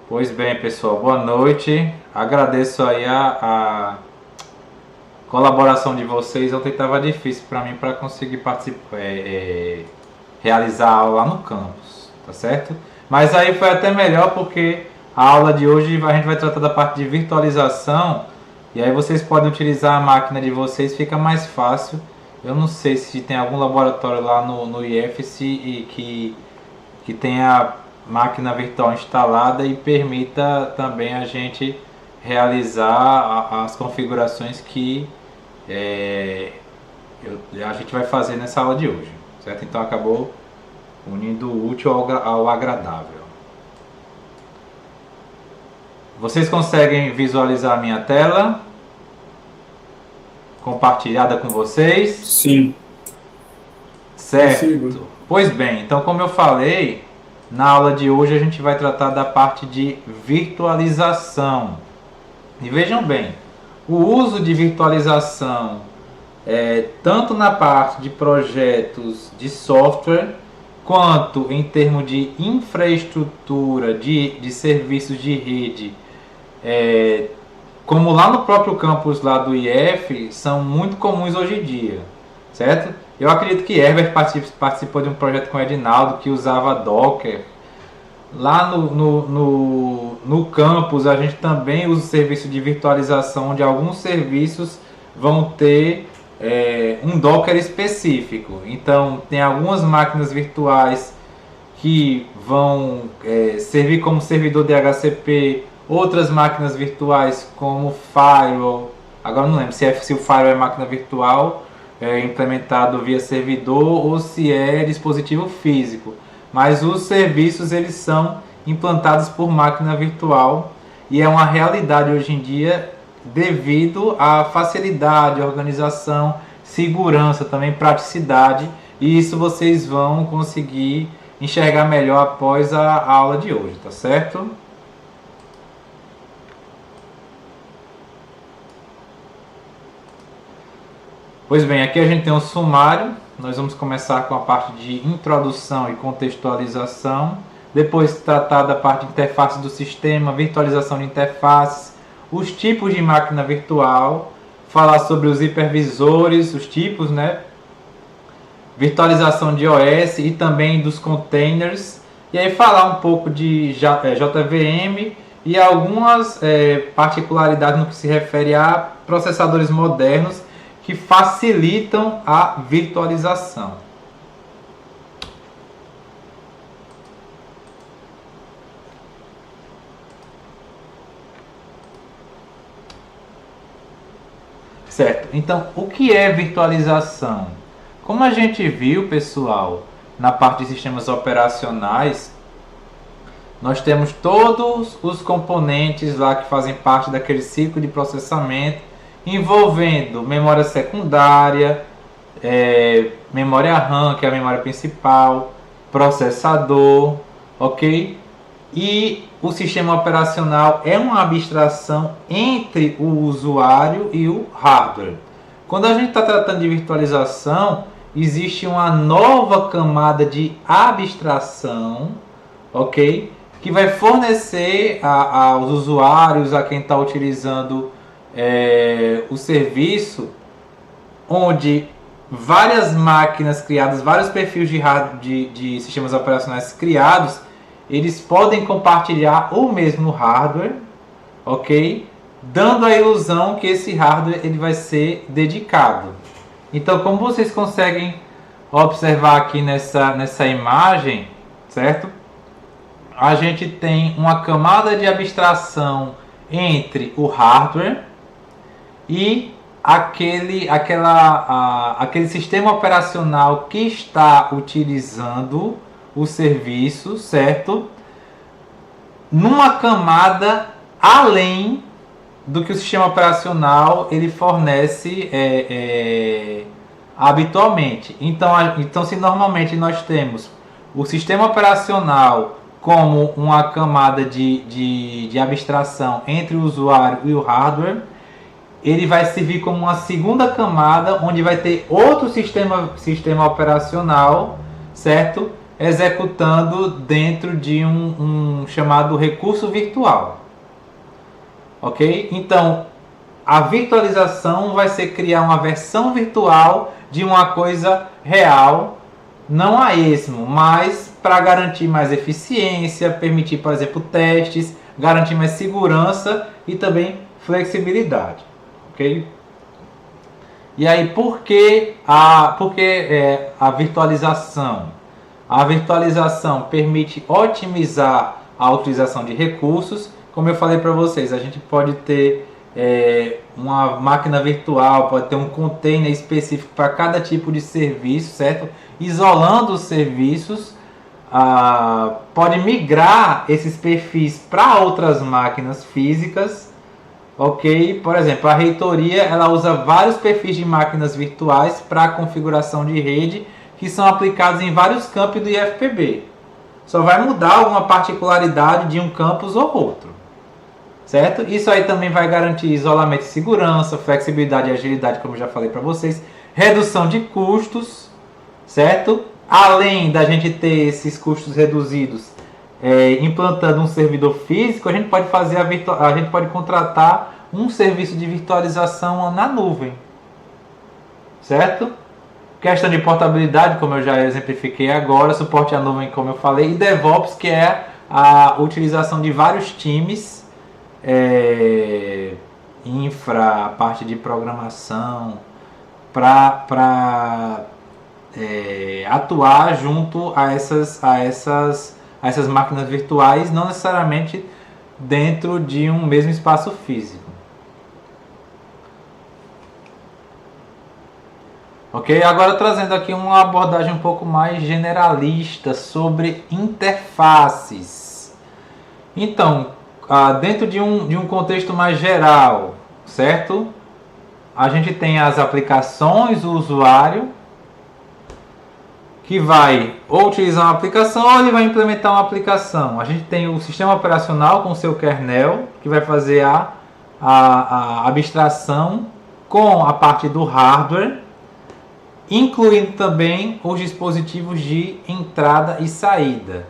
Pois bem, pessoal, boa noite. Agradeço aí a colaboração de vocês. Ontem estava difícil para mim para conseguir participar, realizar a aula lá no campus, tá certo? Mas aí foi até melhor porque a aula de hoje a gente vai tratar da parte de virtualização e aí vocês podem utilizar a máquina de vocês, fica mais fácil. Eu não sei se tem algum laboratório lá no IF que tenha máquina virtual instalada e permita também a gente realizar as configurações que a gente vai fazer nessa aula de hoje, certo? Então acabou unindo o útil ao agradável. Vocês conseguem visualizar a minha tela compartilhada com vocês? Sim, Certo. consigo. Pois bem, então como eu falei, na aula de hoje a gente vai tratar da parte de virtualização. E vejam bem, o uso de virtualização tanto na parte de projetos de software, quanto em termos de infraestrutura de serviços de rede, como lá no próprio campus lá do IF, são muito comuns hoje em dia, certo? Eu acredito que Herbert participou de um projeto com o Edinaldo que usava Docker. Lá no campus a gente também usa o serviço de virtualização, onde alguns serviços vão ter um Docker específico. Então tem algumas máquinas virtuais que vão servir como servidor DHCP, outras máquinas virtuais como Firewall. Agora não lembro se o Firewall é máquina virtual implementado via servidor ou se é dispositivo físico. Mas os serviços eles são implantados por máquina virtual e é uma realidade hoje em dia devido à facilidade, organização, segurança, também praticidade, e isso vocês vão conseguir enxergar melhor após a aula de hoje, tá certo? Pois bem, aqui a gente tem um sumário. Nós vamos começar com a parte de introdução e contextualização, depois tratar da parte de interface do sistema, virtualização de interfaces, os tipos de máquina virtual, falar sobre os hipervisores, os tipos, né? Virtualização de OS e também dos containers, e aí falar um pouco de JVM e algumas particularidades no que se refere a processadores modernos que facilitam a virtualização. Certo, então o que é virtualização? Como a gente viu, pessoal, na parte de sistemas operacionais, nós temos todos os componentes lá que fazem parte daquele ciclo de processamento, envolvendo memória secundária, memória RAM, que é a memória principal, processador, ok? E o sistema operacional é uma abstração entre o usuário e o hardware. Quando a gente está tratando de virtualização, existe uma nova camada de abstração, ok? Que vai fornecer aos usuários, a quem está utilizando o serviço, onde várias máquinas criadas, vários perfis de sistemas operacionais criados, eles podem compartilhar o mesmo hardware, ok? Dando a ilusão que esse hardware ele vai ser dedicado. Então, como vocês conseguem observar aqui nessa imagem, certo? A gente tem uma camada de abstração entre o hardware e aquele sistema operacional que está utilizando o serviço, certo? Numa camada além do que o sistema operacional ele fornece habitualmente. Então, se normalmente nós temos o sistema operacional como uma camada de abstração entre o usuário e o hardware, ele vai servir como uma segunda camada, onde vai ter outro sistema operacional, certo? executando dentro de um chamado recurso virtual. Ok? Então, a virtualização vai ser criar uma versão virtual de uma coisa real, não a esmo, mas para garantir mais eficiência, permitir, por exemplo, testes, garantir mais segurança e também flexibilidade. Ok? E aí, por que a virtualização? A virtualização permite otimizar a utilização de recursos. Como eu falei para vocês, a gente pode ter uma máquina virtual, pode ter um container específico para cada tipo de serviço, certo? Isolando os serviços, pode migrar esses perfis para outras máquinas físicas, ok? Por exemplo, a reitoria ela usa vários perfis de máquinas virtuais para a configuração de rede que são aplicados em vários campos do IFPB. Só vai mudar alguma particularidade de um campus ou outro, certo? Isso aí também vai garantir isolamento e segurança, flexibilidade e agilidade, como eu já falei para vocês, redução de custos, certo? Além da gente ter esses custos reduzidos, implantando um servidor físico, a gente pode fazer a gente pode contratar um serviço de virtualização na nuvem, certo? Questão de portabilidade, como eu já exemplifiquei agora, suporte à nuvem, como eu falei, e DevOps, que é a utilização de vários times, infra, a parte de programação, para atuar junto a essas máquinas virtuais, não necessariamente dentro de um mesmo espaço físico. Ok? Agora trazendo aqui uma abordagem um pouco mais generalista sobre interfaces. Então, dentro de um contexto mais geral, certo? A gente tem as aplicações, o usuário, que vai ou utilizar uma aplicação ou ele vai implementar uma aplicação. A gente tem o sistema operacional com o seu kernel, que vai fazer a abstração com a parte do hardware, incluindo também os dispositivos de entrada e saída.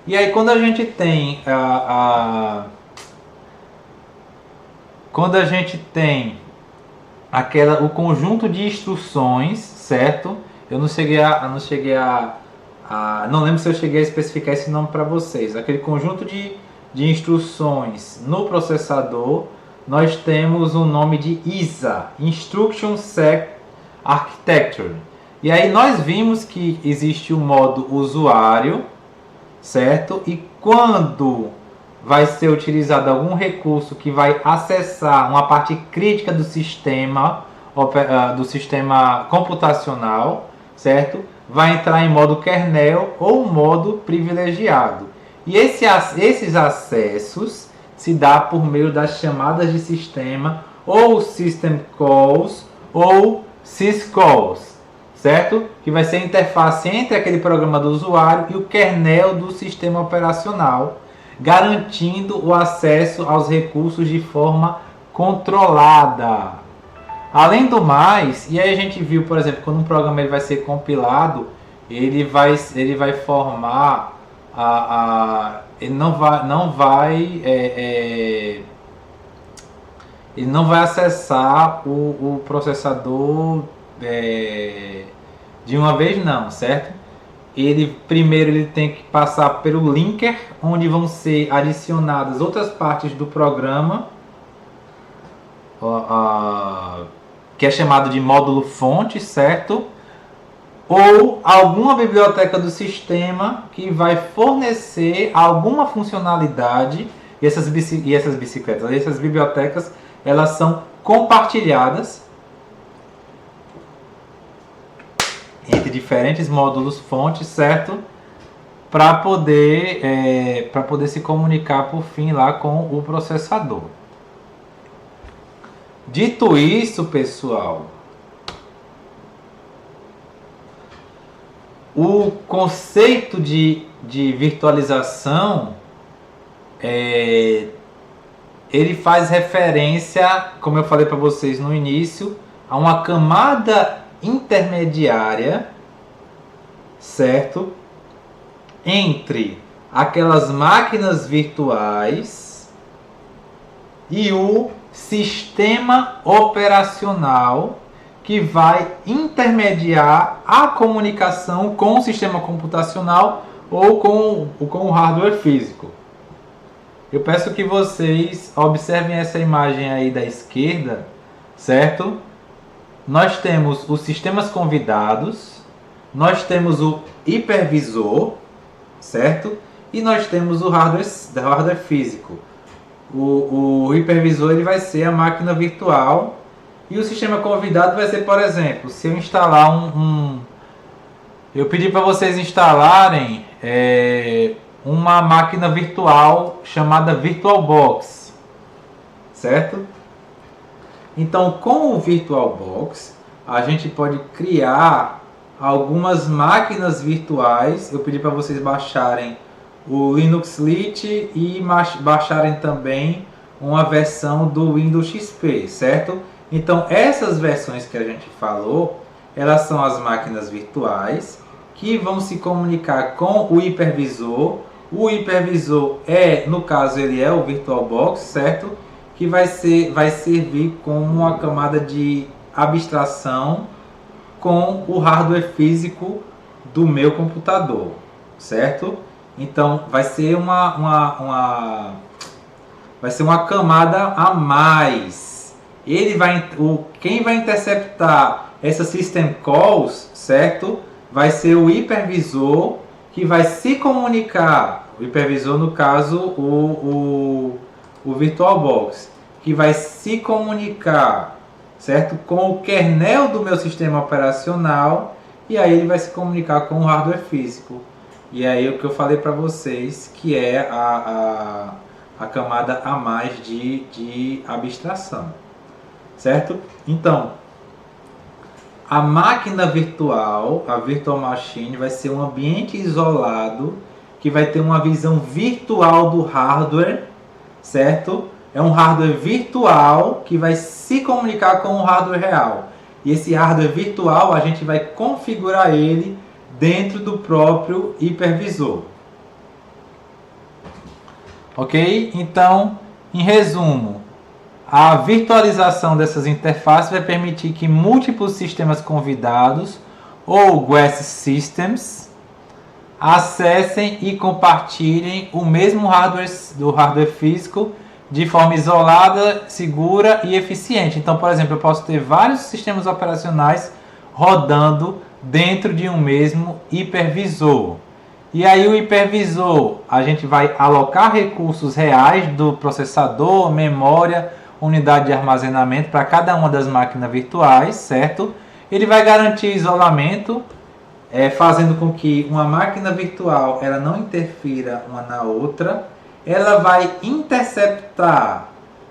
E aí quando a gente tem o conjunto de instruções, certo? Eu não lembro se eu cheguei a especificar esse nome para vocês. Aquele conjunto de instruções no processador, nós temos o nome de ISA, Instruction Set Architecture. E aí nós vimos que existe o modo usuário, certo? E quando vai ser utilizado algum recurso que vai acessar uma parte crítica do sistema computacional, certo? Vai entrar em modo kernel ou modo privilegiado. E esses acessos se dá por meio das chamadas de sistema ou system calls ou syscalls, certo? Que vai ser a interface entre aquele programa do usuário e o kernel do sistema operacional, garantindo o acesso aos recursos de forma controlada. Além do mais, e aí a gente viu, por exemplo, quando um programa ele vai ser compilado, ele vai formar ele não vai acessar o processador de uma vez não, certo? Primeiro ele tem que passar pelo linker, onde vão ser adicionadas outras partes do programa, que é chamado de módulo fonte, certo? Ou alguma biblioteca do sistema que vai fornecer alguma funcionalidade, e essas bicicletas, essas bibliotecas, elas são compartilhadas entre diferentes módulos fonte, certo? Para poder se comunicar por fim lá com o processador. Dito isso, pessoal, o conceito de virtualização ele faz referência, como eu falei para vocês no início, a uma camada intermediária, certo? entre aquelas máquinas virtuais e o sistema operacional que vai intermediar a comunicação com o sistema computacional ou com o hardware físico. Eu peço que vocês observem essa imagem aí da esquerda, certo? Nós temos os sistemas convidados, nós temos o hipervisor, certo? E nós temos o hardware físico. O hipervisor ele vai ser a máquina virtual e o sistema convidado vai ser, por exemplo, se eu instalar eu pedi para vocês instalarem uma máquina virtual chamada VirtualBox, certo? Então, com o VirtualBox, a gente pode criar algumas máquinas virtuais. Eu pedi para vocês baixarem o Linux Lite e baixarem também uma versão do Windows XP, certo? Então, essas versões que a gente falou, elas são as máquinas virtuais que vão se comunicar com o hipervisor. O hipervisor no caso, ele é o VirtualBox, certo? Que vai servir como uma camada de abstração com o hardware físico do meu computador, certo? Então, vai ser uma camada a mais. Quem vai interceptar essa system calls, certo? Vai ser o hipervisor que vai se comunicar. O hipervisor, no caso, o VirtualBox, que vai se comunicar, certo? Com o kernel do meu sistema operacional, e aí ele vai se comunicar com o hardware físico. E aí o que eu falei para vocês, que é a camada a mais de abstração, certo? Então, a máquina virtual, a Virtual Machine, vai ser um ambiente isolado que vai ter uma visão virtual do hardware, certo? É um hardware virtual que vai se comunicar com o hardware real. E esse hardware virtual a gente vai configurar ele dentro do próprio hipervisor. Ok? Então, em resumo, a virtualização dessas interfaces vai permitir que múltiplos sistemas convidados ou guest systems acessem e compartilhem o mesmo hardware físico de forma isolada, segura e eficiente. Então, por exemplo, eu posso ter vários sistemas operacionais rodando dentro de um mesmo hipervisor. E aí o hipervisor, a gente vai alocar recursos reais do processador, memória, unidade de armazenamento para cada uma das máquinas virtuais, certo? Ele vai garantir isolamento, fazendo com que uma máquina virtual ela não interfira uma na outra. Ela vai interceptar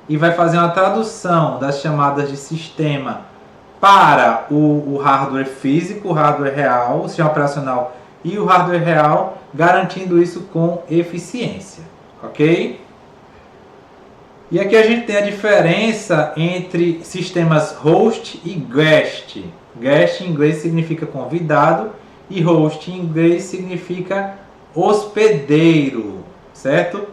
e vai fazer uma tradução das chamadas de sistema para o hardware físico, o hardware real, o sistema operacional e o hardware real, garantindo isso com eficiência, ok? E aqui a gente tem a diferença entre sistemas host e guest. Guest em inglês significa convidado e host em inglês significa hospedeiro, certo?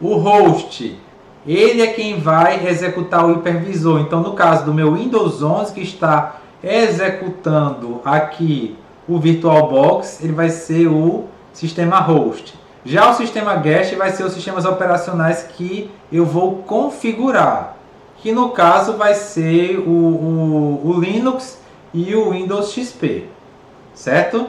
O host, ele é quem vai executar o hipervisor. Então, no caso do meu Windows 11 que está executando aqui o VirtualBox, ele vai ser o sistema host. Já o sistema guest vai ser os sistemas operacionais que eu vou configurar, que no caso vai ser o Linux e o Windows XP, certo?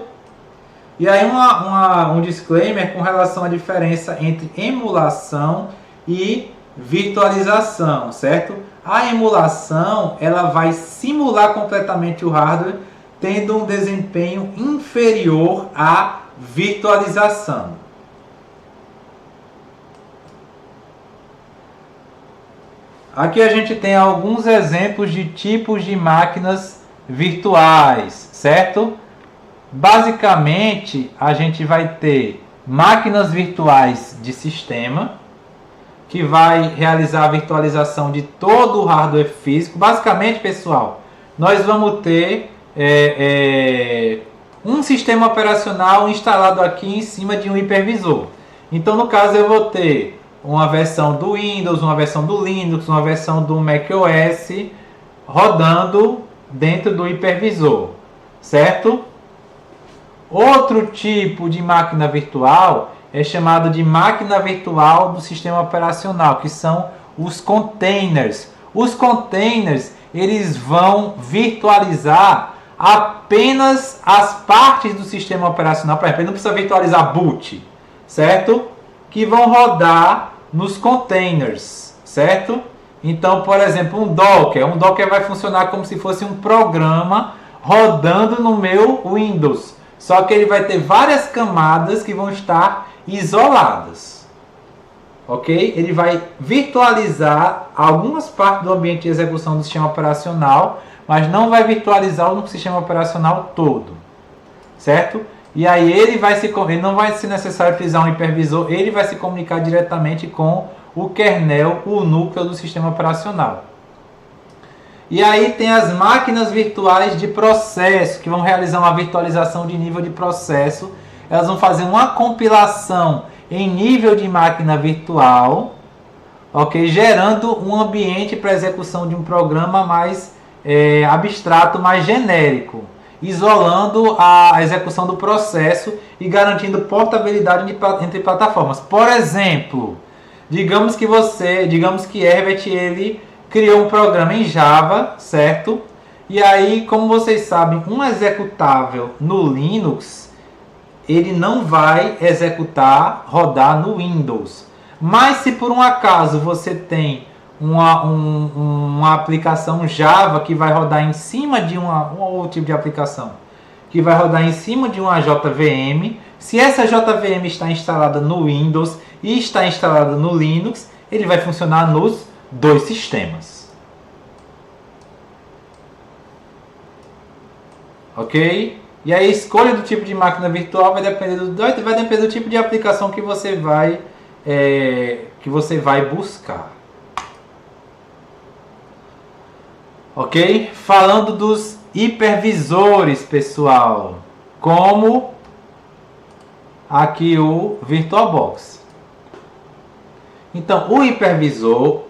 E aí um disclaimer com relação à diferença entre emulação e virtualização, certo? A emulação ela vai simular completamente o hardware, tendo um desempenho inferior à virtualização. Aqui a gente tem alguns exemplos de tipos de máquinas virtuais, certo? Basicamente, a gente vai ter máquinas virtuais de sistema, que vai realizar a virtualização de todo o hardware físico. Basicamente, pessoal, nós vamos ter um sistema operacional instalado aqui em cima de um hipervisor. Então, no caso, eu vou ter uma versão do Windows, uma versão do Linux, uma versão do macOS rodando dentro do hipervisor, certo? Outro tipo de máquina virtual é chamado de máquina virtual do sistema operacional, que são os containers. Os containers, eles vão virtualizar apenas as partes do sistema operacional. Por exemplo, ele não precisa virtualizar boot, certo? Que vão rodar nos containers, certo? Então, por exemplo, um Docker vai funcionar como se fosse um programa rodando no meu Windows. Só que ele vai ter várias camadas que vão estar isoladas. Ok? Ele vai virtualizar algumas partes do ambiente de execução do sistema operacional, mas não vai virtualizar o sistema operacional todo. Certo? E aí ele não vai ser necessário utilizar um hipervisor, ele vai se comunicar diretamente com o kernel, o núcleo do sistema operacional. E aí tem as máquinas virtuais de processo, que vão realizar uma virtualização de nível de processo. Elas vão fazer uma compilação em nível de máquina virtual, ok? Gerando um ambiente para execução de um programa mais abstrato, mais genérico, isolando a execução do processo e garantindo portabilidade entre plataformas. Por exemplo, digamos que Herbert ele criou um programa em Java, certo? E aí, como vocês sabem, um executável no Linux, ele não vai rodar no Windows. Mas se por um acaso você tem uma aplicação Java que vai rodar em cima de um outro tipo de aplicação, que vai rodar em cima de uma JVM, se essa JVM está instalada no Windows e está instalada no Linux, ele vai funcionar nos dois sistemas. Ok? E a escolha do tipo de máquina virtual vai depender do tipo de aplicação que você vai buscar. Ok? Falando dos hipervisores, pessoal, como aqui o VirtualBox. Então, o hipervisor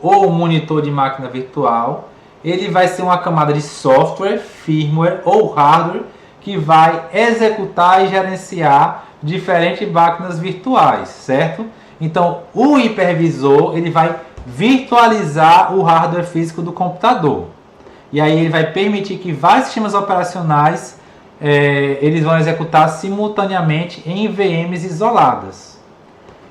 ou o monitor de máquina virtual, ele vai ser uma camada de software, firmware ou hardware que vai executar e gerenciar diferentes máquinas virtuais, certo? Então, o hipervisor, ele vai virtualizar o hardware físico do computador. E aí ele vai permitir que vários sistemas operacionais eles vão executar simultaneamente em VMs isoladas.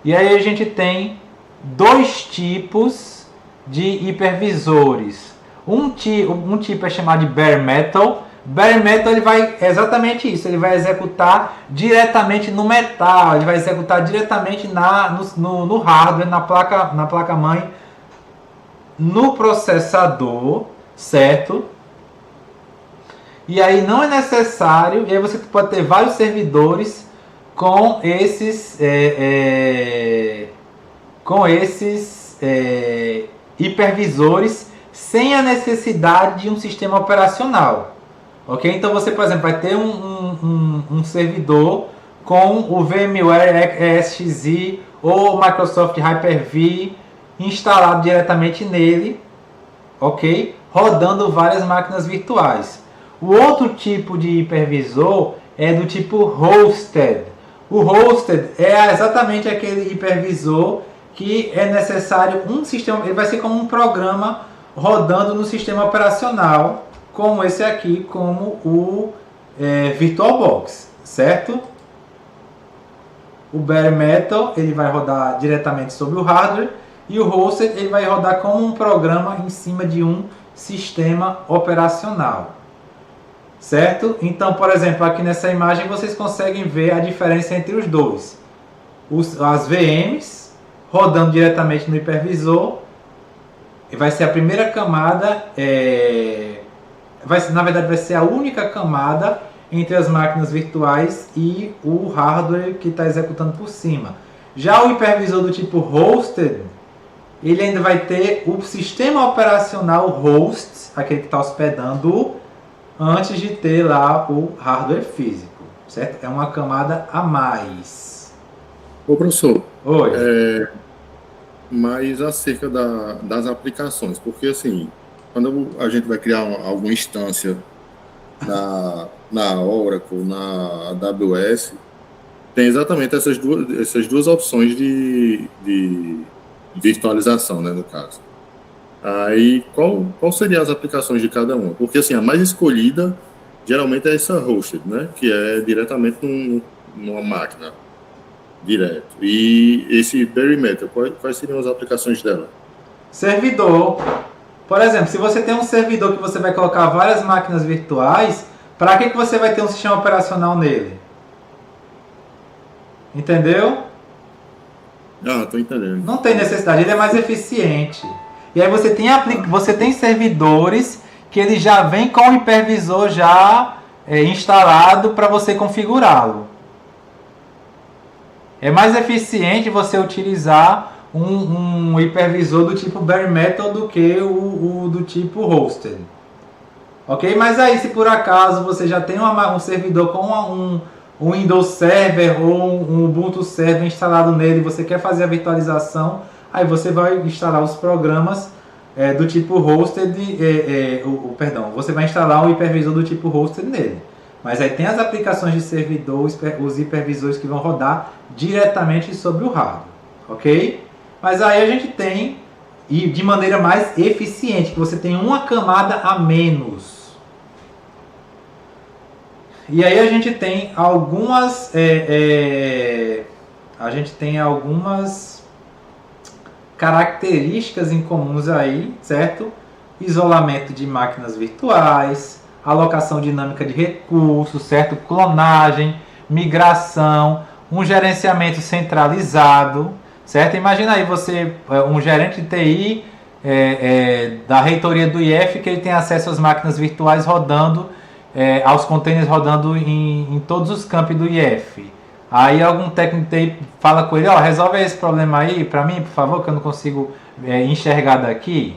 E aí a gente tem dois tipos de hipervisores. Um tipo é chamado de Bare Metal. Bare Metal ele vai exatamente isso, ele vai executar diretamente no metal, ele vai executar diretamente no hardware, na placa-mãe, no processador, certo? E aí não é necessário, e aí você pode ter vários servidores com esses hipervisores sem a necessidade de um sistema operacional. Ok? Então você, por exemplo, vai ter um servidor com o VMware ESXi ou o Microsoft Hyper-V instalado diretamente nele, ok? Rodando várias máquinas virtuais. O outro tipo de hipervisor é do tipo hosted. O hosted é exatamente aquele hipervisor que é necessário um sistema, ele vai ser como um programa rodando no sistema operacional, como esse aqui, como o VirtualBox, certo? O Bare Metal ele vai rodar diretamente sobre o hardware e o hosted ele vai rodar como um programa em cima de um sistema operacional. Certo? Então, por exemplo, aqui nessa imagem vocês conseguem ver a diferença entre os dois. As VMs rodando diretamente no hipervisor, vai ser a primeira camada, na verdade vai ser a única camada entre as máquinas virtuais e o hardware que está executando por cima. Já o hipervisor do tipo hosted, ele ainda vai ter o sistema operacional host, aquele que está hospedando antes de ter lá o hardware físico, certo? É uma camada a mais. Ô, professor, Oi. mas acerca das aplicações, porque assim, quando a gente vai criar alguma instância na Oracle, na AWS, tem exatamente essas duas opções de virtualização, né, no caso. Aí, qual seriam as aplicações de cada uma? Porque, assim, a mais escolhida, geralmente é essa hosted, né, que é diretamente numa máquina, direto. E esse bare metal, quais seriam as aplicações dela? Servidor. Por exemplo, se você tem um servidor que você vai colocar várias máquinas virtuais, para que você vai ter um sistema operacional nele? Entendeu? Ah, tô entendendo. Não tem necessidade, ele é mais eficiente. E aí você tem servidores que ele já vem com o hipervisor já instalado para você configurá-lo. É mais eficiente você utilizar um hipervisor do tipo bare metal do que o do tipo hosted. Ok? Mas aí se por acaso você já tem um servidor com um Windows Server ou um Ubuntu Server instalado nele, você quer fazer a virtualização, aí você vai instalar os programas do tipo hosted, perdão, você vai instalar um hipervisor do tipo hosted nele. Mas aí tem as aplicações de servidor, os hipervisores que vão rodar diretamente sobre o hardware, ok? Mas aí a gente tem, e de maneira mais eficiente, que você tem uma camada a menos. E aí a gente tem algumas características em comuns aí, certo? Isolamento de máquinas virtuais, alocação dinâmica de recursos, certo? Clonagem, migração, um gerenciamento centralizado, certo? Imagina aí você, um gerente de TI da reitoria do IF, que ele tem acesso às máquinas virtuais rodando, aos containers rodando em todos os campos do IF. Aí algum técnico de TI fala com ele, resolve esse problema aí para mim, por favor, que eu não consigo enxergar daqui,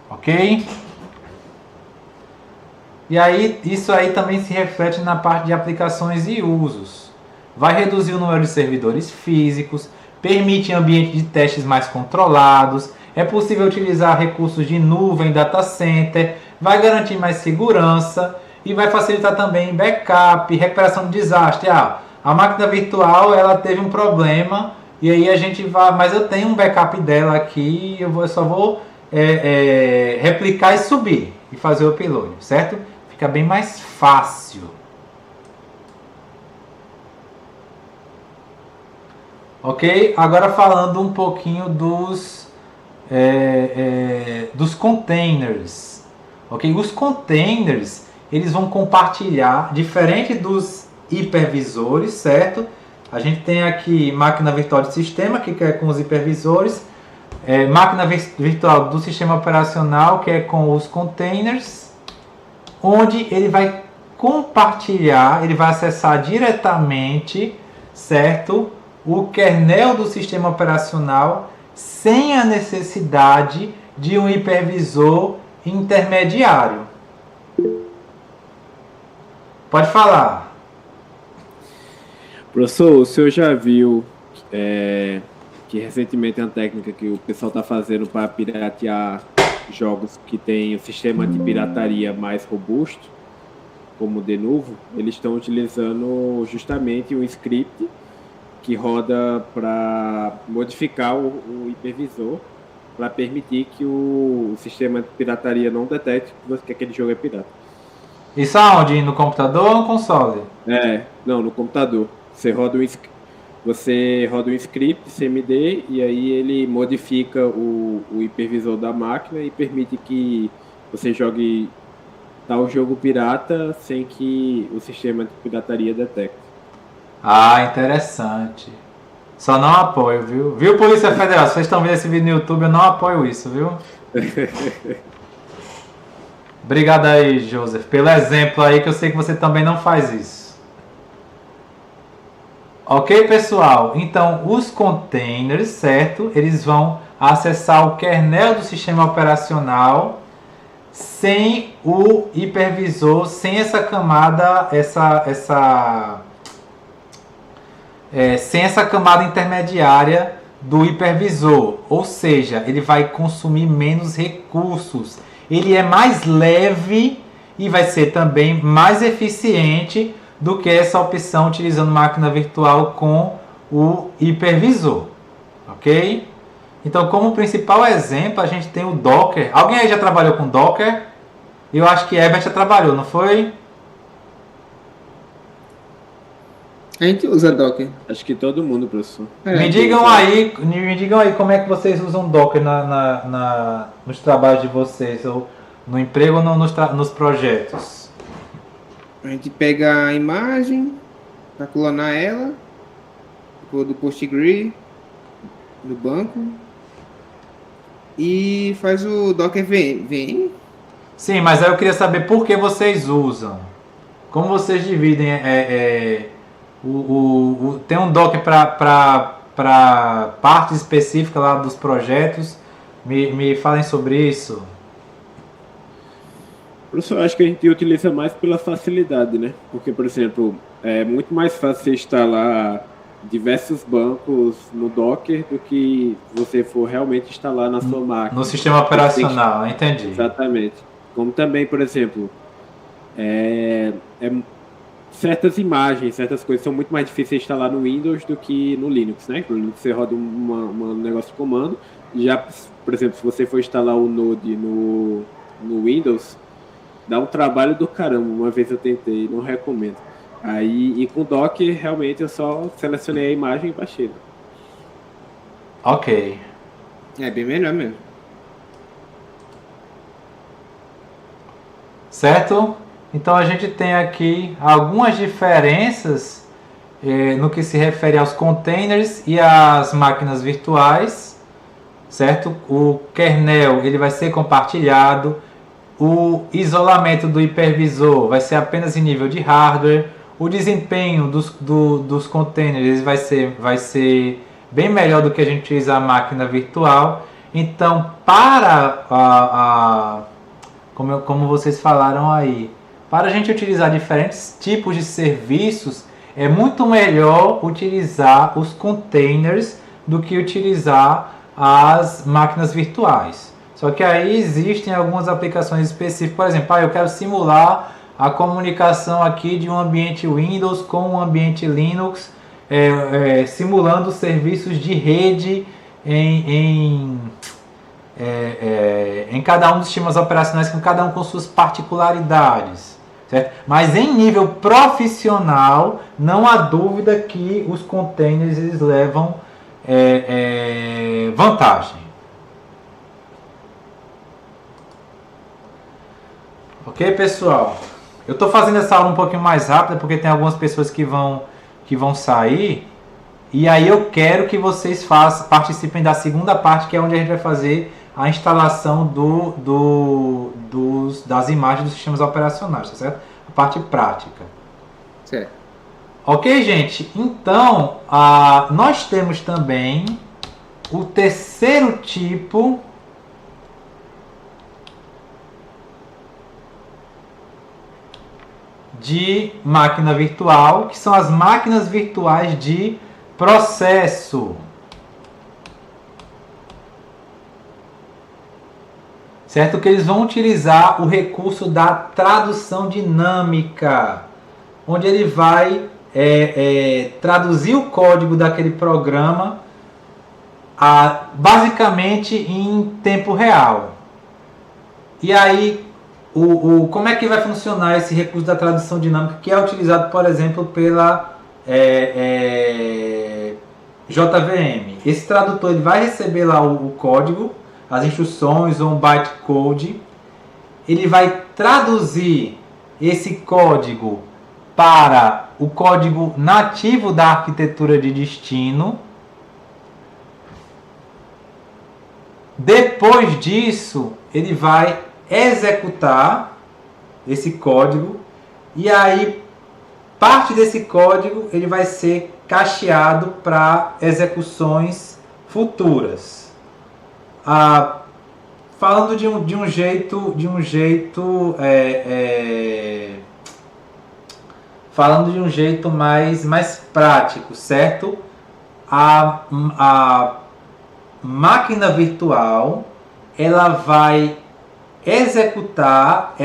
ok? E aí isso aí também se reflete na parte de aplicações e usos. Vai reduzir o número de servidores físicos, permite ambientes de testes mais controlados, é possível utilizar recursos de nuvem, data center, vai garantir mais segurança e vai facilitar também backup, recuperação de desastre. A máquina virtual ela teve um problema e aí a gente vai, mas eu tenho um backup dela aqui, eu só vou replicar e subir e fazer o upload, certo? Fica bem mais fácil. Ok? Agora falando um pouquinho dos containers. Ok? Os containers eles vão compartilhar, diferente dos hipervisores, certo? A gente tem aqui máquina virtual de sistema, que é com os hipervisores, máquina virtual do sistema operacional, que é com os containers, onde ele vai compartilhar, ele vai acessar diretamente, certo? O kernel do sistema operacional sem a necessidade de um hipervisor intermediário. Pode falar. Professor, o senhor já viu que recentemente é uma técnica que o pessoal está fazendo para piratear jogos que tem o sistema de pirataria mais robusto, como o Denuvo? Eles estão utilizando justamente um script que roda para modificar o hipervisor para permitir que o sistema de pirataria não detecte que aquele jogo é pirata. Isso aonde? No computador ou no console? Não, no computador. Você roda um script CMD e aí ele modifica o hipervisor da máquina e permite que você jogue tal jogo pirata sem que o sistema de pirataria detecte. Interessante. Só não apoio, viu? Viu, Polícia Federal? Se vocês estão vendo esse vídeo no YouTube, eu não apoio isso, viu? Obrigado aí, Joseph, pelo exemplo aí, que eu sei que você também não faz isso. Ok, pessoal? Então, os containers, certo? Eles vão acessar o kernel do sistema operacional sem o hipervisor, sem essa camada, sem essa camada intermediária do hipervisor, ou seja, ele vai consumir menos recursos, ele é mais leve e vai ser também mais eficiente do que essa opção utilizando máquina virtual com o hipervisor, ok? Então, como principal exemplo, a gente tem o Docker. Alguém aí já trabalhou com Docker? Eu acho que Herbert já trabalhou, não foi? A gente usa Docker. Acho que todo mundo, professor. Me digam aí como é que vocês usam Docker nos trabalhos de vocês, ou no emprego ou nos projetos. A gente pega a imagem para clonar ela do Postgre no banco e faz o Docker VM. Sim, mas aí eu queria saber por que vocês usam. Como vocês dividem tem um Docker para partes específicas lá dos projetos. Me falem sobre isso. Professor, acho que a gente utiliza mais pela facilidade, né? Porque, por exemplo, é muito mais fácil você instalar diversos bancos no Docker do que você for realmente instalar na sua máquina. No sistema operacional, entendi. Exatamente. Como também, por exemplo, certas imagens, certas coisas são muito mais difíceis de instalar no Windows do que no Linux, né? No Linux você roda um negócio de comando. Já, por exemplo, se você for instalar o Node no Windows, dá um trabalho do caramba. Uma vez eu tentei, não recomendo. Aí, e com Docker, realmente, eu só selecionei a imagem e baixei. Ok. É bem melhor mesmo. Certo? Então a gente tem aqui algumas diferenças no que se refere aos containers e às máquinas virtuais, certo? O kernel ele vai ser compartilhado, o isolamento do hipervisor vai ser apenas em nível de hardware, o desempenho dos containers vai ser bem melhor do que a gente utilizar a máquina virtual. Então, como vocês falaram aí, para a gente utilizar diferentes tipos de serviços, é muito melhor utilizar os containers do que utilizar as máquinas virtuais. Só que aí existem algumas aplicações específicas. Por exemplo, eu quero simular a comunicação aqui de um ambiente Windows com um ambiente Linux, simulando serviços de rede em cada um dos sistemas operacionais, com cada um com suas particularidades. Certo? Mas em nível profissional, não há dúvida que os containers eles levam vantagem. Ok, pessoal? Eu estou fazendo essa aula um pouquinho mais rápida porque tem algumas pessoas que vão sair. E aí eu quero que vocês participem da segunda parte, que é onde a gente vai fazer a instalação das imagens dos sistemas operacionais, tá certo? A parte prática. Certo. Ok, gente? Então, nós temos também o terceiro tipo de máquina virtual, que são as máquinas virtuais de processo. Certo? Que eles vão utilizar o recurso da tradução dinâmica, onde ele vai traduzir o código daquele programa basicamente em tempo real. E aí, como é que vai funcionar esse recurso da tradução dinâmica, que é utilizado, por exemplo, pela JVM? Esse tradutor ele vai receber lá o código, as instruções ou um bytecode. Ele vai traduzir esse código para o código nativo da arquitetura de destino. Depois disso, ele vai executar esse código e aí parte desse código ele vai ser cacheado para execuções futuras. falando de um jeito, falando de um jeito mais prático, certo? A máquina virtual, ela vai executar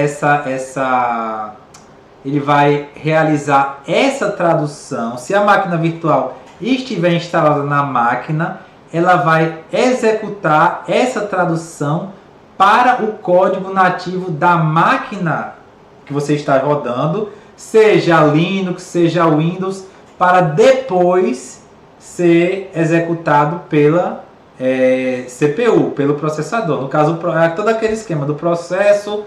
ele vai realizar essa tradução. Se a máquina virtual estiver instalada na máquina, ela vai executar essa tradução para o código nativo da máquina que você está rodando, seja Linux, seja Windows, para depois ser executado pela CPU, pelo processador. No caso, é todo aquele esquema do processo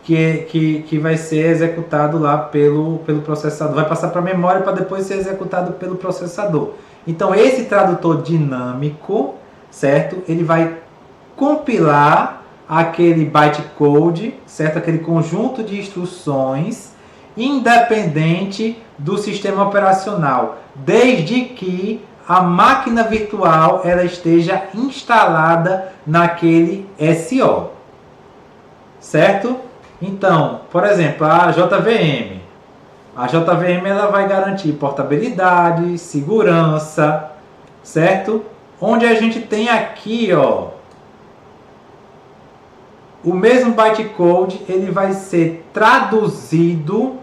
que vai ser executado lá pelo processador. Vai passar para a memória para depois ser executado pelo processador. Então, esse tradutor dinâmico, certo? Ele vai compilar aquele bytecode, certo? Aquele conjunto de instruções, independente do sistema operacional, desde que a máquina virtual ela esteja instalada naquele SO, certo? Então, por exemplo, a JVM. A JVM ela vai garantir portabilidade, segurança, certo? Onde a gente tem aqui, ó, o mesmo bytecode, ele vai ser traduzido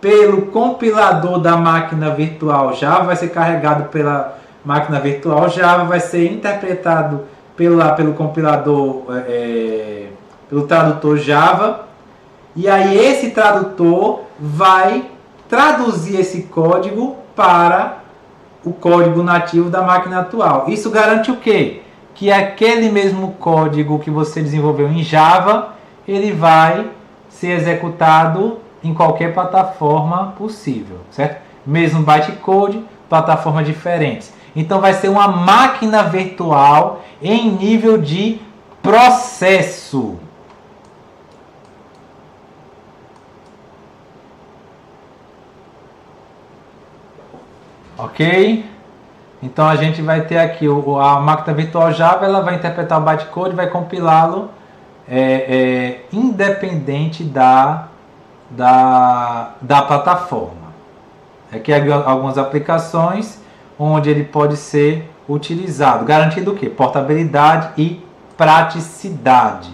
pelo compilador da máquina virtual Java, vai ser carregado pela máquina virtual Java, vai ser interpretado pelo compilador, pelo tradutor Java, e aí esse tradutor vai traduzir esse código para o código nativo da máquina atual. Isso garante o quê? Que aquele mesmo código que você desenvolveu em Java, ele vai ser executado em qualquer plataforma possível, certo? Mesmo bytecode, plataformas diferentes. Então vai ser uma máquina virtual em nível de processo. Ok? Então a gente vai ter aqui a máquina virtual Java, ela vai interpretar o bytecode, vai compilá-lo independente da plataforma. Aqui algumas aplicações onde ele pode ser utilizado, garantindo o quê? Portabilidade e praticidade.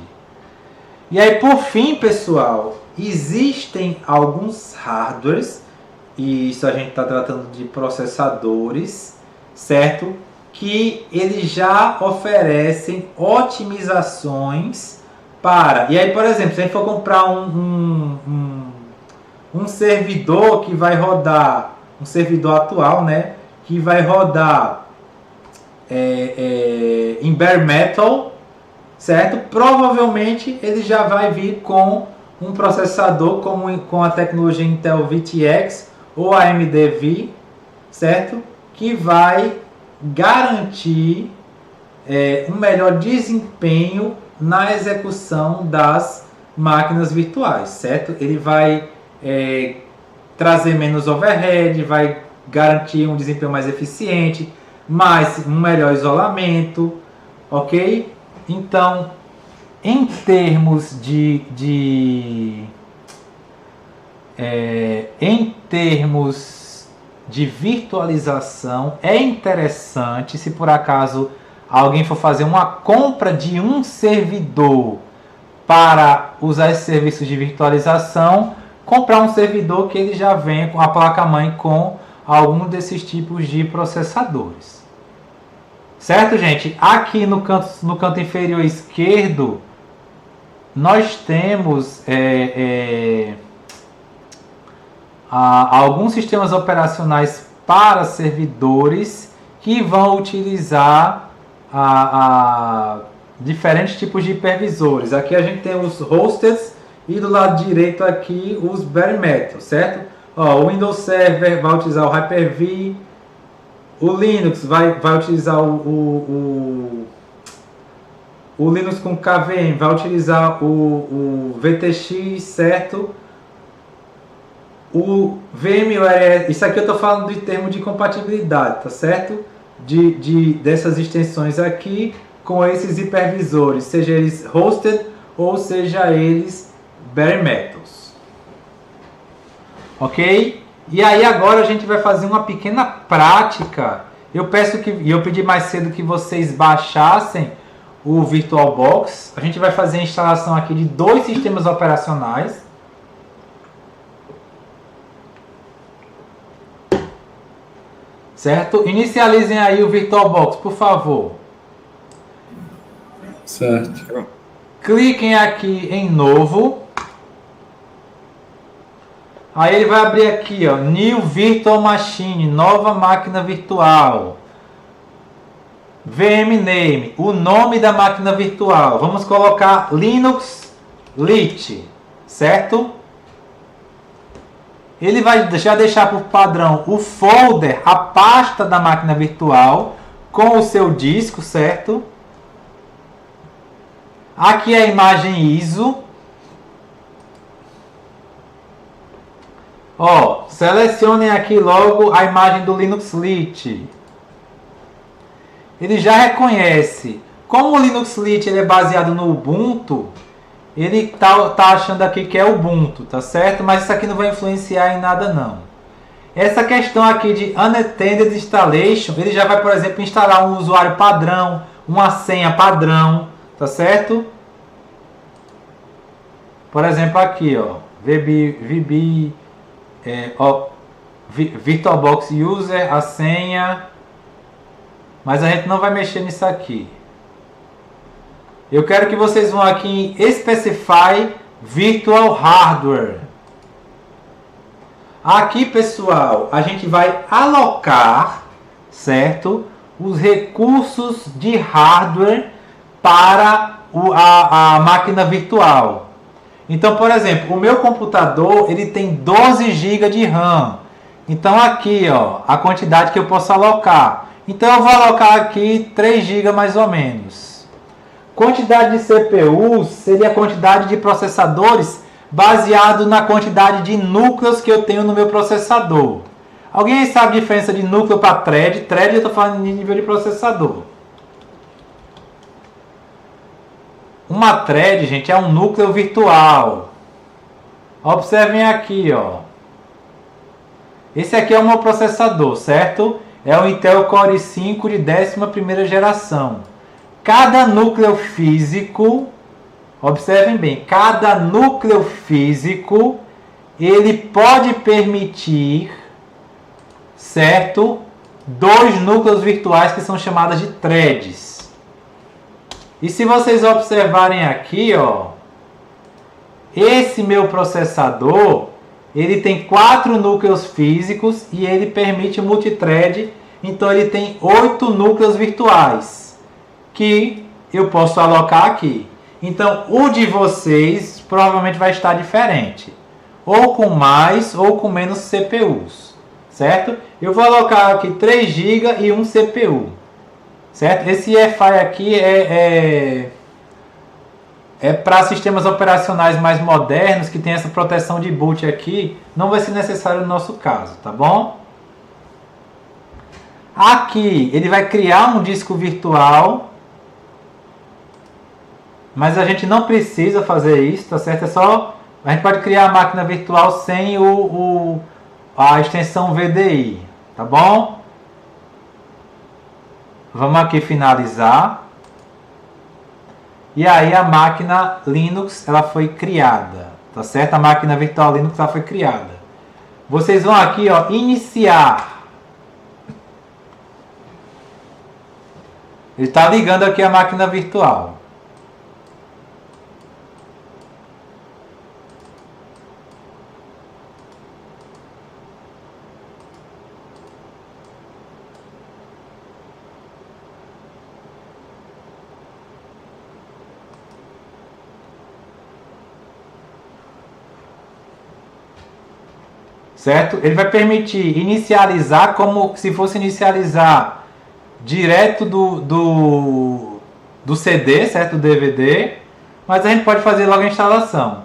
E aí, por fim, pessoal, existem alguns hardwares, e isso a gente está tratando de processadores, certo? Que eles já oferecem otimizações para... E aí, por exemplo, se a gente for comprar um servidor que vai rodar, um servidor atual, né? Que vai rodar em bare metal, certo? Provavelmente ele já vai vir com um processador com a tecnologia Intel VTX ou AMD V, certo? Que vai garantir um melhor desempenho na execução das máquinas virtuais, certo? Ele vai trazer menos overhead, vai garantir um desempenho mais eficiente, um melhor isolamento, ok? Então, em termos de virtualização, é interessante, se por acaso alguém for fazer uma compra de um servidor para usar esses serviços de virtualização, comprar um servidor que ele já vem com a placa-mãe com algum desses tipos de processadores. Certo, gente? Aqui no canto inferior esquerdo, nós temos alguns sistemas operacionais para servidores que vão utilizar diferentes tipos de hipervisores. Aqui a gente tem os hosters e do lado direito aqui os bare metal, certo? O Windows Server vai utilizar o Hyper-V, o Linux vai utilizar o Linux com KVM, vai utilizar o VTX, certo? O VMware, isso aqui eu estou falando de termo de compatibilidade, tá certo? Dessas extensões aqui. com esses hipervisores, seja eles hosted ou seja eles bare metals. Ok? E aí agora a gente vai fazer uma pequena prática. Eu pedi mais cedo que vocês baixassem o VirtualBox. A gente vai fazer a instalação aqui de 2 sistemas operacionais. Certo? Inicializem aí o VirtualBox, por favor. Certo. Cliquem aqui em novo. Aí ele vai abrir aqui, ó, New Virtual Machine, nova máquina virtual. VM Name, o nome da máquina virtual. Vamos colocar Linux Lit, certo? Ele vai já deixar por padrão o folder, a pasta da máquina virtual com o seu disco, certo? Aqui é a imagem ISO. Ó, selecionem aqui logo a imagem do Linux Lit. Ele já reconhece. Como o Linux Lit ele é baseado no Ubuntu, ele tá achando aqui que é Ubuntu, tá certo? Mas isso aqui não vai influenciar em nada não. Essa questão aqui de Unattended Installation, ele já vai, por exemplo, instalar um usuário padrão, uma senha padrão, tá certo? Por exemplo aqui, ó, VirtualBox User, a senha, mas a gente não vai mexer nisso aqui. Eu quero que vocês vão aqui em Specify Virtual Hardware. Aqui, pessoal, a gente vai alocar, certo, os recursos de hardware para a máquina virtual. Então, por exemplo, o meu computador ele tem 12 GB de RAM. Então aqui, ó, a quantidade que eu posso alocar. Então eu vou alocar aqui 3 GB mais ou menos. Quantidade de CPUs seria a quantidade de processadores baseado na quantidade de núcleos que eu tenho no meu processador. Alguém sabe a diferença de núcleo para thread? Thread eu estou falando de nível de processador. Uma thread, gente, é um núcleo virtual. Observem aqui, ó. Esse aqui é o meu processador, certo? É o Intel Core i5 de 11ª geração. Cada núcleo físico, observem bem, cada núcleo físico, ele pode permitir, certo? 2 núcleos virtuais que são chamadas de threads. E se vocês observarem aqui, ó, esse meu processador, ele tem 4 núcleos físicos e ele permite multithread, então ele tem 8 núcleos virtuais que eu posso alocar aqui. Então o de vocês provavelmente vai estar diferente, ou com mais ou com menos CPUs, certo? Eu vou alocar aqui 3 GB e um CPU. Certo? Esse EFI aqui é para sistemas operacionais mais modernos que tem essa proteção de boot aqui. Não vai ser necessário no nosso caso, tá bom? Aqui ele vai criar um disco virtual, mas a gente não precisa fazer isso, tá certo? É só a gente pode criar a máquina virtual sem a extensão VDI, tá bom? Vamos aqui finalizar. E aí a máquina Linux ela foi criada, tá certo? A máquina virtual Linux ela foi criada. Vocês vão aqui, ó, iniciar. Ele está ligando aqui a máquina virtual. Certo? Ele vai permitir inicializar como se fosse inicializar direto do CD, certo? Do DVD, mas a gente pode fazer logo a instalação.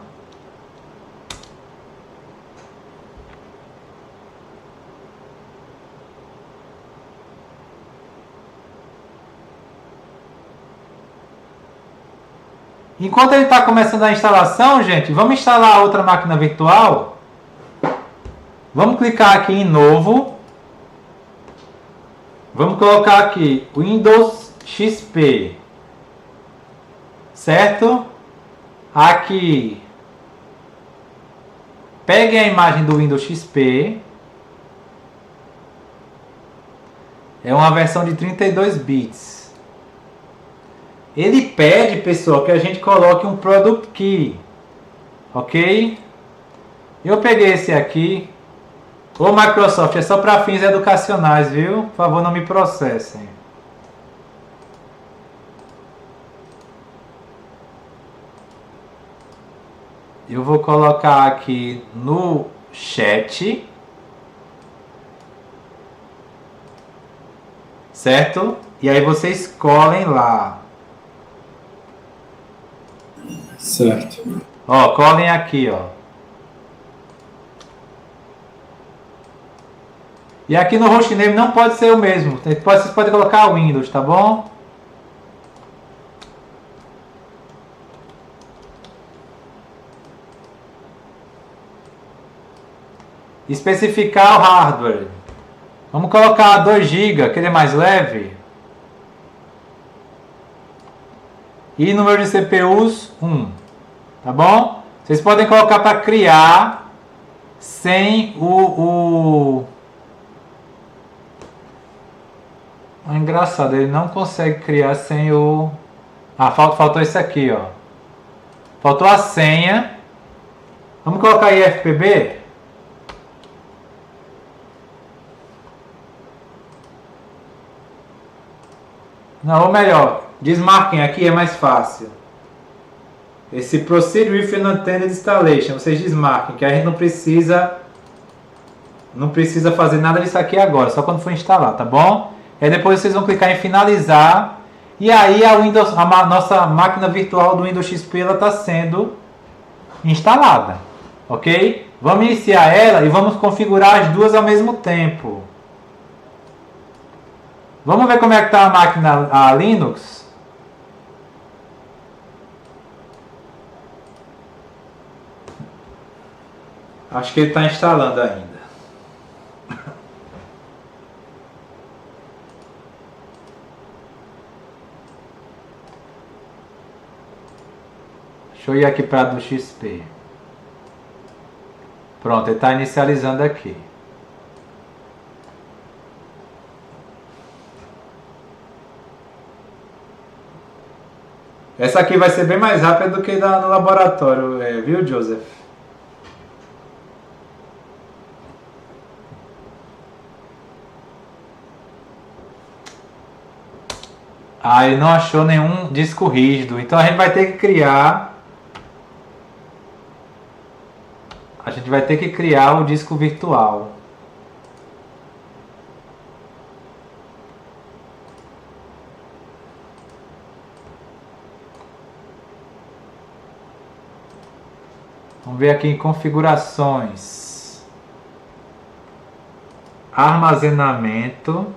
Enquanto ele está começando a instalação, gente, vamos instalar a outra máquina virtual. Vamos clicar aqui em novo. Vamos colocar aqui Windows XP. Certo? Aqui. Peguem a imagem do Windows XP. É uma versão de 32 bits. Ele pede, pessoal, que a gente coloque um Product Key. Ok? Eu peguei esse aqui. Ô Microsoft, é só para fins educacionais, viu? Por favor, não me processem. Eu vou colocar aqui no chat. Certo? E aí vocês escolhem lá. Certo. Ó, colhem aqui, ó. E aqui no hostname não pode ser o mesmo. Vocês podem colocar Windows, tá bom? Especificar o hardware. Vamos colocar 2 GB, que ele é mais leve. E número de CPUs, 1. Tá bom? Vocês podem colocar para criar sem É engraçado, ele não consegue criar sem o... Ah, faltou esse aqui, ó. Faltou a senha. Vamos colocar aí FPB? Não, ou melhor, desmarquem aqui, é mais fácil. Esse Proceed with Unintended Installation, vocês desmarquem, que a gente não precisa fazer nada disso aqui agora, só quando for instalar, tá bom? Aí depois vocês vão clicar em finalizar, e aí a nossa máquina virtual do Windows XP está sendo instalada, ok? Vamos iniciar ela e vamos configurar as duas ao mesmo tempo. Vamos ver como é que está a máquina, a Linux. Acho que ele está instalando ainda. Deixa eu ir aqui para a do XP. Pronto, ele está inicializando aqui. Essa aqui vai ser bem mais rápida do que no laboratório, viu, Joseph? Ah, ele não achou nenhum disco rígido. Então a gente vai ter que criar... A gente vai ter que criar o disco virtual. Vamos ver aqui em configurações. Armazenamento.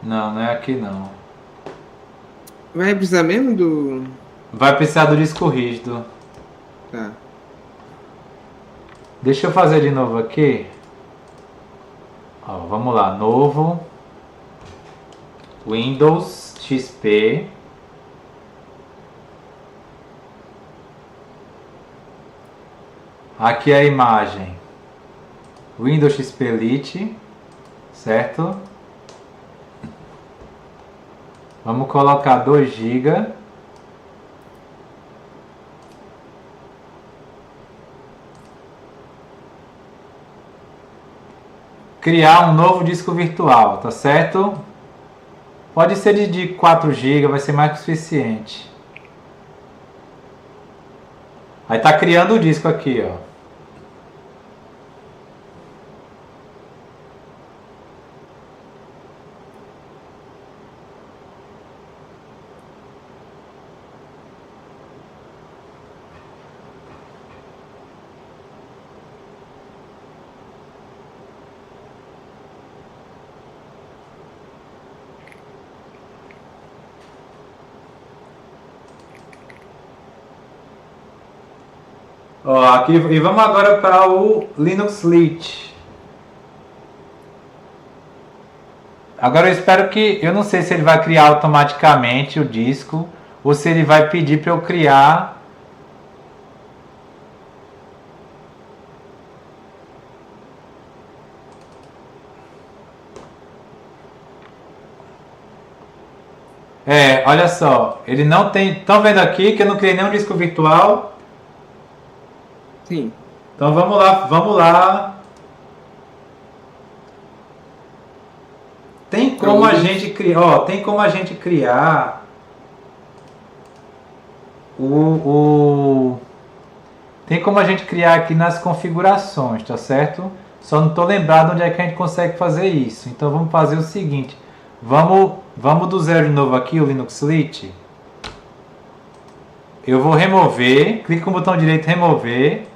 Não, não é aqui não. Vai precisar mesmo do... Vai precisar do disco rígido. Tá. Deixa eu fazer de novo aqui. Ó, vamos lá, novo. Windows XP. Aqui a imagem. Windows XP Lite. Certo? Vamos colocar 2 GB. criar um novo disco virtual, tá certo? Pode ser de 4 GB, vai ser mais que o suficiente. Aí tá criando o disco aqui, ó. Ó, aqui, e vamos agora para o Linux Lite. Agora eu espero que, eu não sei se ele vai criar automaticamente o disco ou se ele vai pedir para eu criar. Olha só, ele não tem. Estão vendo aqui que eu não criei nenhum disco virtual? Sim. Então vamos lá, vamos lá. Tem como a gente criar, ó, tem como a gente criar tem como a gente criar aqui nas configurações, tá certo? Só não estou lembrado onde é que a gente consegue fazer isso. Então vamos fazer o seguinte, vamos do zero de novo aqui, o Linux Lite. Eu vou remover, clique com o botão direito remover,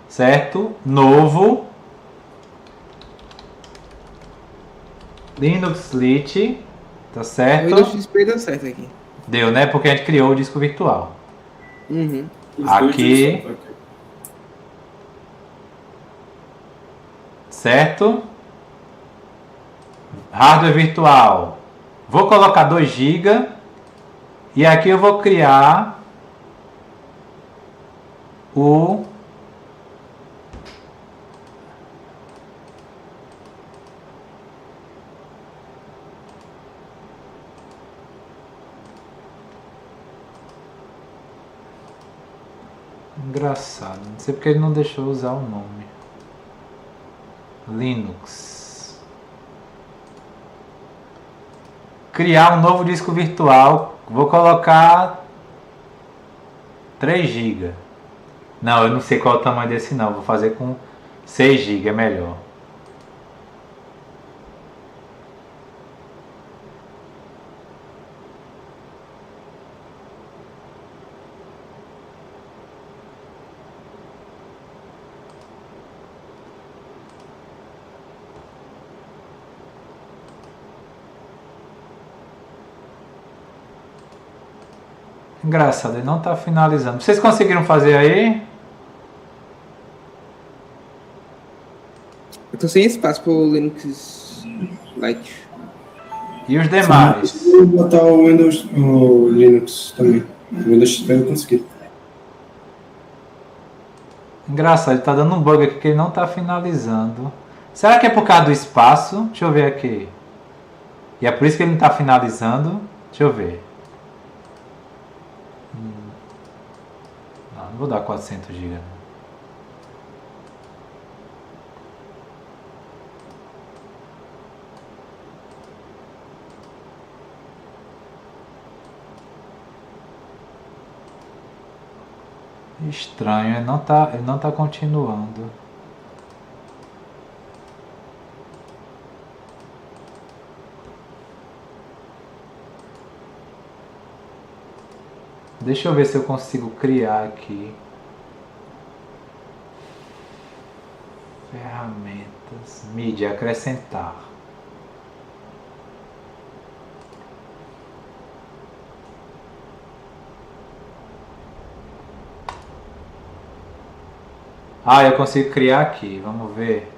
certo? Novo Linux Lite, tá certo? O Windows XP deu certo aqui. Deu, né? Porque a gente criou o disco virtual. Uhum. Aqui. Certo? Hardware virtual. Vou colocar 2 GB. E aqui eu vou criar o engraçado, não sei porque ele não deixou usar o nome. Linux. Criar um novo disco virtual. Vou colocar 3 GB. Não, eu não sei qual é o tamanho desse não. Vou fazer com 6 GB, é melhor. Engraçado, ele não está finalizando. Vocês conseguiram fazer aí? Eu tô sem espaço pro Linux Lite. E os demais? Vou botar o Windows, o Linux também. O Windows XP eu consegui. Engraçado, ele está dando um bug aqui que ele não está finalizando. Será que é por causa do espaço? Deixa eu ver aqui. E é por isso que ele não está finalizando? Deixa eu ver. Não vou dar 400 GB. Estranho, ele não tá continuando. Deixa eu ver se eu consigo criar aqui. Ferramentas, mídia, acrescentar. Ah, eu consigo criar aqui, vamos ver.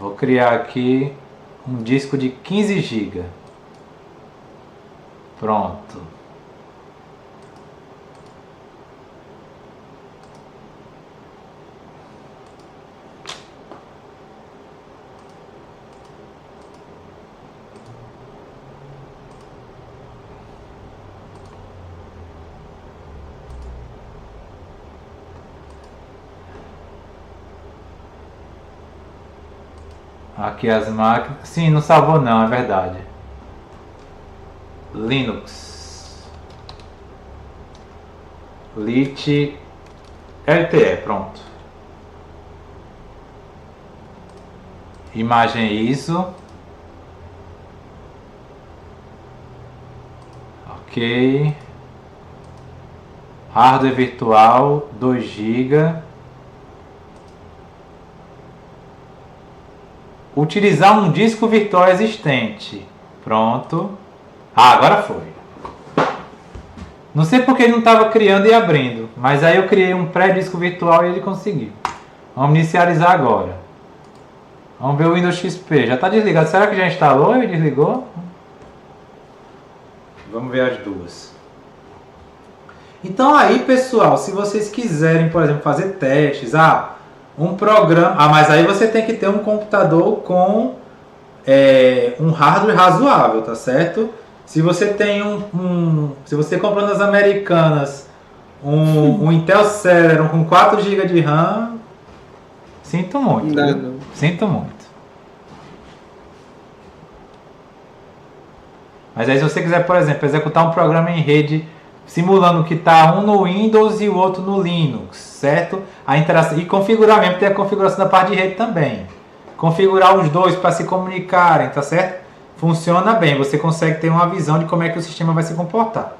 Vou criar aqui um disco de 15 GB. Pronto. Aqui as máquinas. Sim, não salvou não, é verdade. Linux. Lit LTE, pronto. Imagem ISO. Ok. Hardware virtual 2 GB. Utilizar um disco virtual existente. Pronto. Ah, agora foi. Não sei porque ele não estava criando e abrindo, mas aí eu criei um pré-disco virtual e ele conseguiu. Vamos inicializar agora. Vamos ver o Windows XP. Já está desligado. Será que já instalou e desligou? Vamos ver as duas. Então aí, pessoal, se vocês quiserem, por exemplo, fazer testes, um programa... mas aí você tem que ter um computador com um hardware razoável, tá certo? Se você tem se você comprou nas Americanas um Intel Celeron com 4 GB de RAM, sinto muito. Não dá, Viu? não. Sinto muito. Mas aí se você quiser, por exemplo, executar um programa em rede simulando que está um no Windows e o outro no Linux, certo? A interação, e configurar mesmo, tem a configuração da parte de rede também. Configurar os dois para se comunicarem, tá certo? Funciona bem, você consegue ter uma visão de como é que o sistema vai se comportar.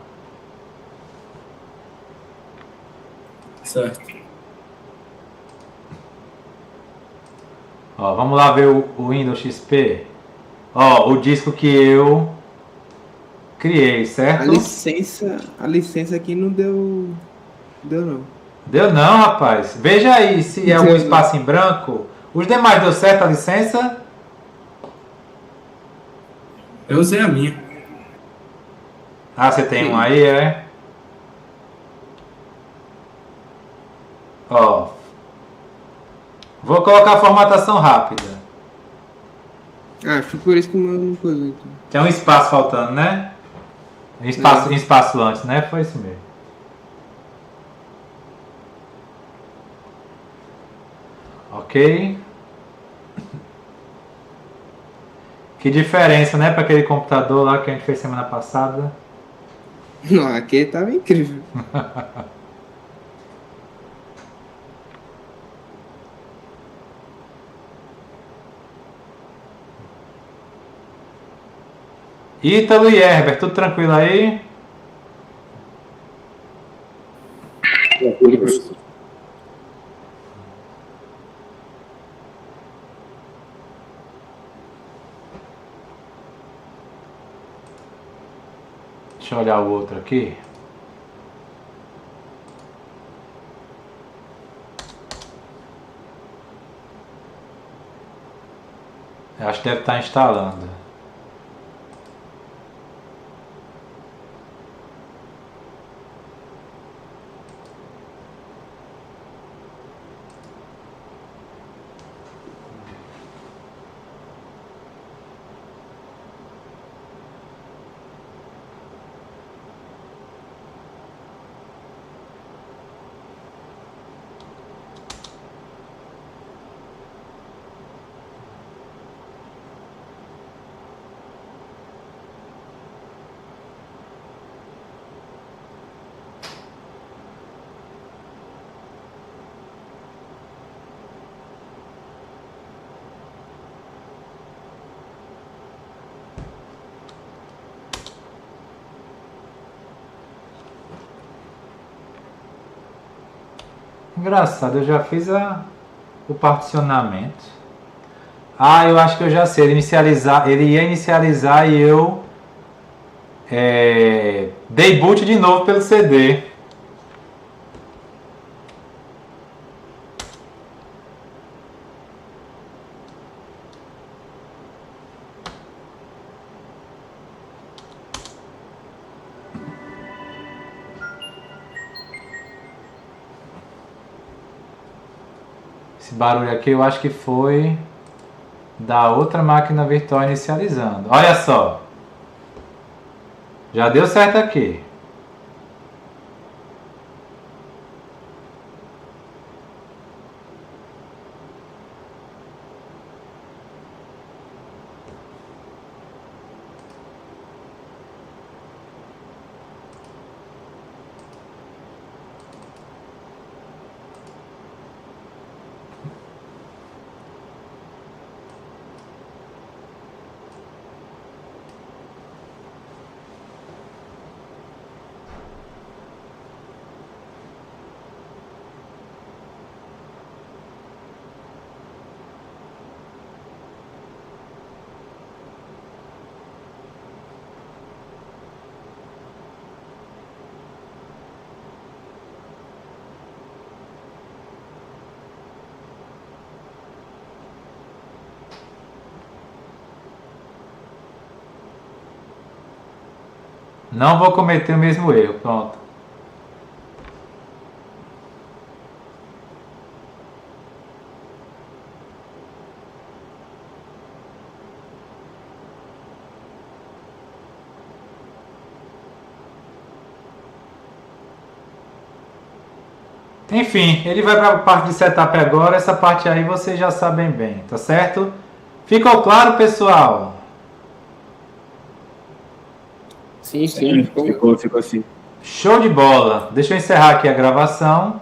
Certo. Ó, vamos lá ver o Windows XP. Ó, o disco que eu criei, certo? A licença aqui não deu não. Deu não, rapaz. Veja aí se é um Deu espaço em branco. Os demais deu certo a licença? Eu usei a minha. Ah, você tem Sim. um aí, é? Ó. Vou colocar a formatação rápida. Acho que por isso que não coisa. Então. Tem um espaço faltando, né? Espaço antes, né? Foi isso mesmo. Ok. Que diferença, né? Para aquele computador lá que a gente fez semana passada. Não, aqui tava incrível. Ítalo e Herbert, tudo tranquilo aí? Tranquilo, professor. Deixa eu olhar o outro aqui. Eu acho que deve estar instalando. Engraçado, eu já fiz o particionamento. Ah, eu acho que eu já sei. Ele ia inicializar e eu dei boot de novo pelo CD. Esse barulho aqui eu acho que foi da outra máquina virtual inicializando. Olha só. Já deu certo aqui. Não vou cometer o mesmo erro. Pronto. Enfim, ele vai para a parte de setup agora. Essa parte aí vocês já sabem bem, tá certo? Ficou claro, pessoal? Sim, sim. Ficou assim. Show de bola. Deixa eu encerrar aqui a gravação.